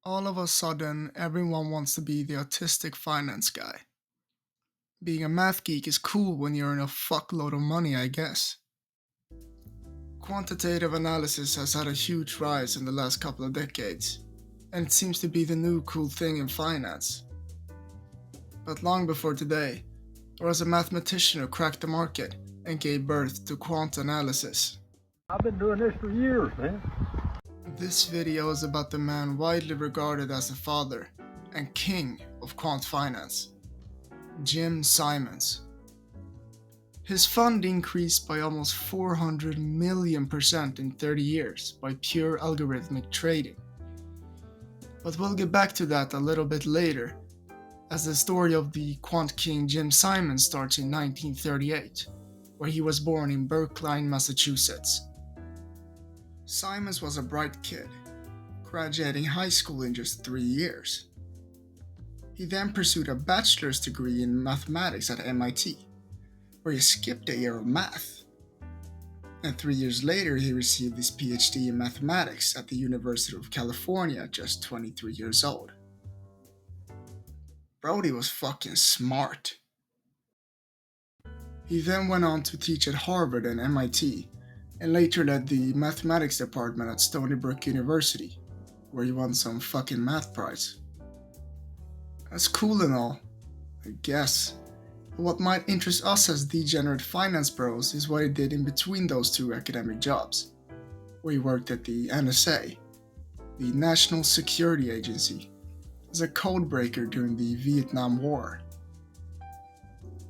All of a sudden, everyone wants to be the autistic finance guy. Being a math geek is cool when you earn a fuckload of money, I guess. Quantitative analysis has had a huge rise in the last couple of decades, and it seems to be the new cool thing in finance. But long before today, there was a mathematician who cracked the market and gave birth to quant analysis. I've been doing this for years, man. This video is about the man widely regarded as the father and king of quant finance, Jim Simons. His fund increased by almost 400 million% in 30 years by pure algorithmic trading. But we'll get back to that a little bit later, as the story of the quant king Jim Simons starts in 1938, where he was born in Brookline, Massachusetts. Simons was a bright kid, graduating high school in just 3 years. He then pursued a bachelor's degree in mathematics at MIT, where he skipped a year of math. And 3 years later, he received his PhD in mathematics at the University of California at just 23 years old. Brody was fucking smart. He then went on to teach at Harvard and MIT, and later led the mathematics department at Stony Brook University, where he won some fucking math prize. That's cool and all, I guess. But what might interest us as degenerate finance bros is what he did in between those two academic jobs, where he worked at the NSA, the National Security Agency, as a codebreaker during the Vietnam War.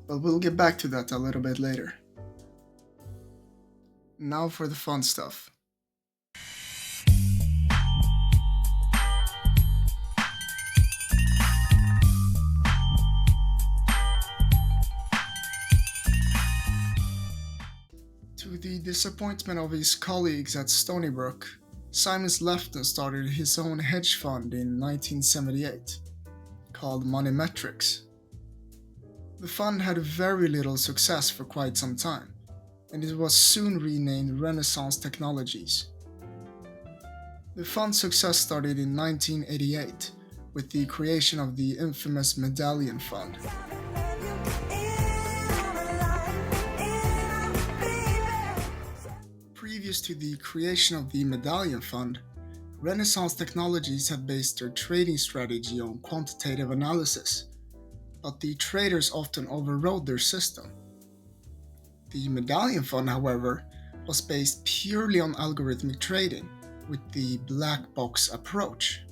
But we'll get back to that a little bit later. Now for the fun stuff. To the disappointment of his colleagues at Stony Brook, Simons left and started his own hedge fund in 1978, called Moneymetrics. The fund had very little success for quite some time, and it was soon renamed Renaissance Technologies. The fund's success started in 1988 with the creation of the infamous Medallion Fund. Previous to the creation of the Medallion Fund, Renaissance Technologies had based their trading strategy on quantitative analysis, but the traders often overrode their system. The Medallion Fund, however, was based purely on algorithmic trading with the black box approach.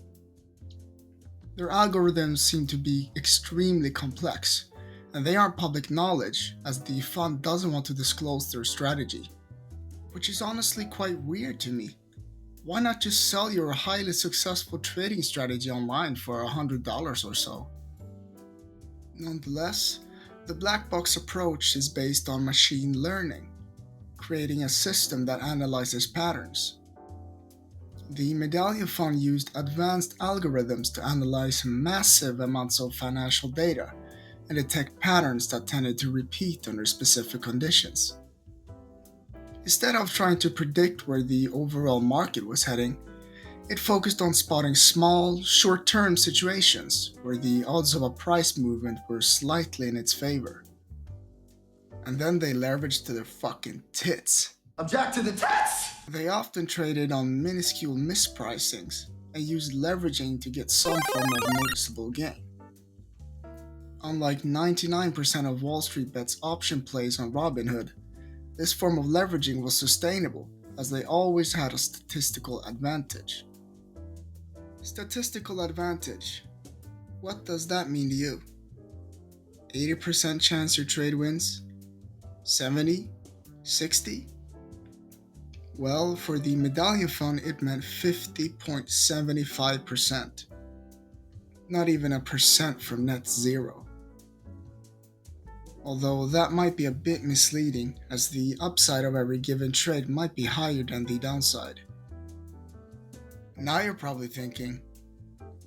Their algorithms seem to be extremely complex, and they aren't public knowledge as the fund doesn't want to disclose their strategy, which is honestly quite weird to me. Why not just sell your highly successful trading strategy online for $100 or so? Nonetheless, the black box approach is based on machine learning, creating a system that analyzes patterns. The Medallion Fund used advanced algorithms to analyze massive amounts of financial data and detect patterns that tended to repeat under specific conditions. Instead of trying to predict where the overall market was heading, it focused on spotting small, short-term situations where the odds of a price movement were slightly in its favor. And then they leveraged to their fucking tits. Object to the tits! They often traded on minuscule mispricings and used leveraging to get some form of noticeable gain. Unlike 99% of Wall Street Bet's option plays on Robinhood, this form of leveraging was sustainable as they always had a statistical advantage. Statistical advantage. What does that mean to you? 80% chance your trade wins? 70? 60? Well, for the Medallion Fund, it meant 50.75%. Not even a percent from net zero. Although that might be a bit misleading, as the upside of every given trade might be higher than the downside. Now you're probably thinking,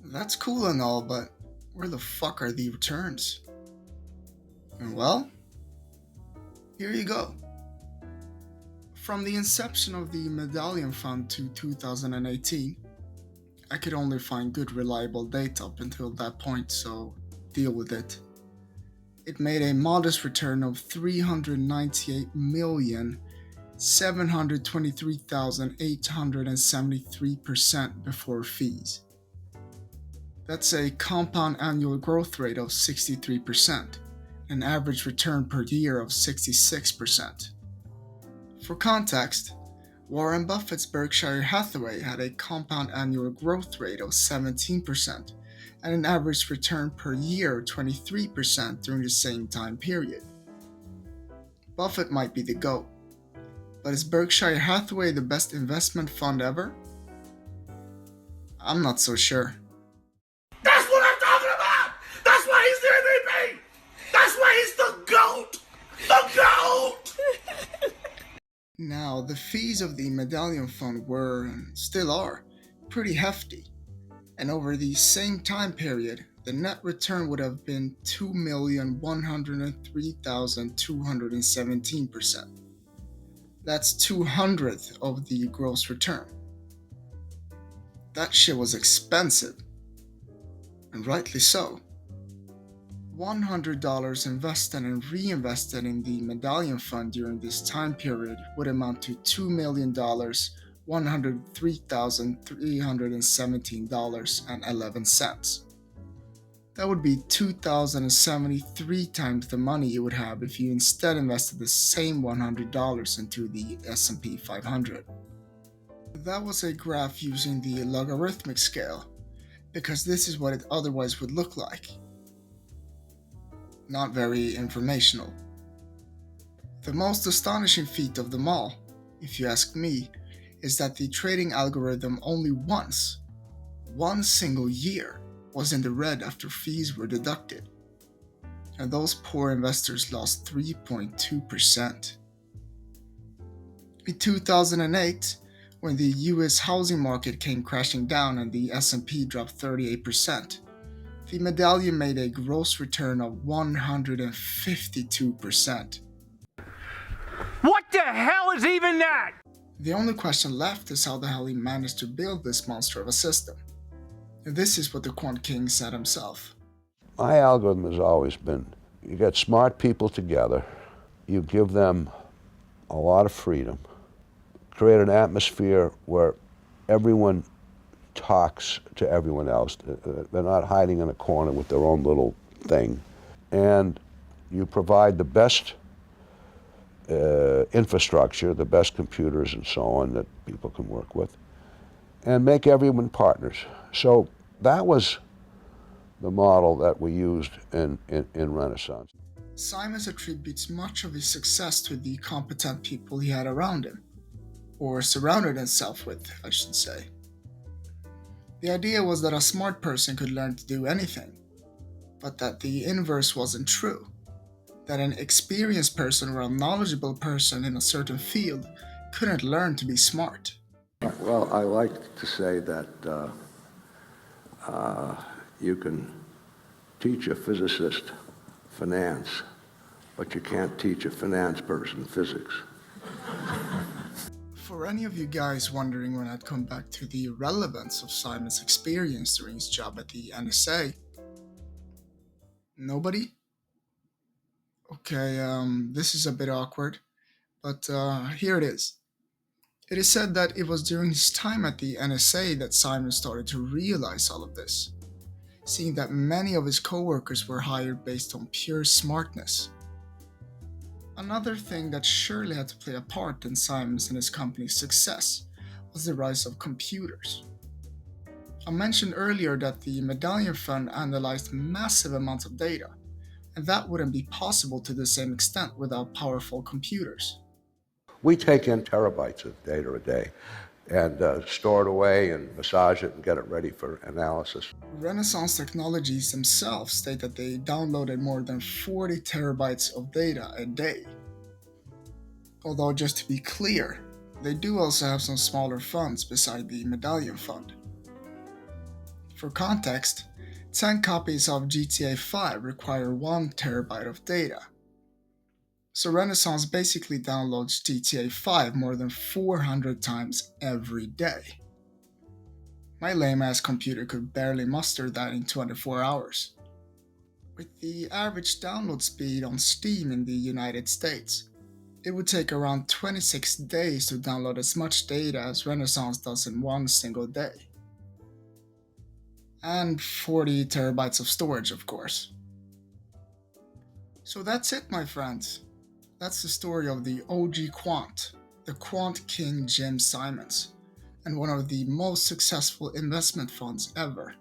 that's cool and all, but where the fuck are the returns? And well, here you go. From the inception of the Medallion Fund to 2018, I could only find good reliable data up until that point, so deal with it. It made a modest return of 398,723,873% before fees. That's a compound annual growth rate of 63%, an average return per year of 66%. For context, Warren Buffett's Berkshire Hathaway had a compound annual growth rate of 17% and an average return per year of 23% during the same time period. Buffett might be the GOAT, but is Berkshire Hathaway the best investment fund ever? I'm not so sure. That's what I'm talking about! That's why he's the MVP! That's why he's the GOAT! The GOAT! Now, the fees of the Medallion fund were, and still are, pretty hefty, and over the same time period, the net return would have been 2,103,217%. That's 200th of the gross return. That shit was expensive, and rightly so. $100 invested and reinvested in the Medallion fund during this time period would amount to $2,103,317.11. That would be 2,073 times the money you would have if you instead invested the same $100 into the S&P 500. That was a graph using the logarithmic scale, because this is what it otherwise would look like. Not very informational. The most astonishing feat of them all, if you ask me, is that the trading algorithm only once, one single year, was in the red after fees were deducted. And those poor investors lost 3.2%. In 2008, when the US housing market came crashing down and the S&P dropped 38%, the Medallion made a gross return of 152%. What the hell is even that? The only question left is how the hell he managed to build this monster of a system. And this is what the Quant King said himself. My algorithm has always been, you get smart people together, you give them a lot of freedom, create an atmosphere where everyone talks to everyone else. They're not hiding in a corner with their own little thing. And you provide the best infrastructure, the best computers and so on that people can work with, and make everyone partners. So that was the model that we used in Renaissance. Simons attributes much of his success to the competent people he had around him, or surrounded himself with, I should say. The idea was that a smart person could learn to do anything, but that the inverse wasn't true, that an experienced person or a knowledgeable person in a certain field couldn't learn to be smart. Well, I like to say that you can teach a physicist finance, but you can't teach a finance person physics. For any of you guys wondering when I'd come back to the relevance of Simon's experience during his job at the NSA, nobody? Okay, this is a bit awkward, but here it is. It is said that it was during his time at the NSA that Simon started to realize all of this, seeing that many of his coworkers were hired based on pure smartness. Another thing that surely had to play a part in Simon's and his company's success was the rise of computers. I mentioned earlier that the Medallion Fund analyzed massive amounts of data, and that wouldn't be possible to the same extent without powerful computers. We take in terabytes of data a day and store it away and massage it and get it ready for analysis. Renaissance Technologies themselves state that they downloaded more than 40 terabytes of data a day. Although, just to be clear, they do also have some smaller funds beside the Medallion Fund. For context, 10 copies of GTA 5 require 1 terabyte of data. So Renaissance basically downloads GTA 5 more than 400 times every day. My lame-ass computer could barely muster that in 24 hours. With the average download speed on Steam in the United States, it would take around 26 days to download as much data as Renaissance does in one single day. And 40 terabytes of storage, of course. So that's it, my friends. That's the story of the OG Quant, the Quant King Jim Simons, and one of the most successful investment funds ever.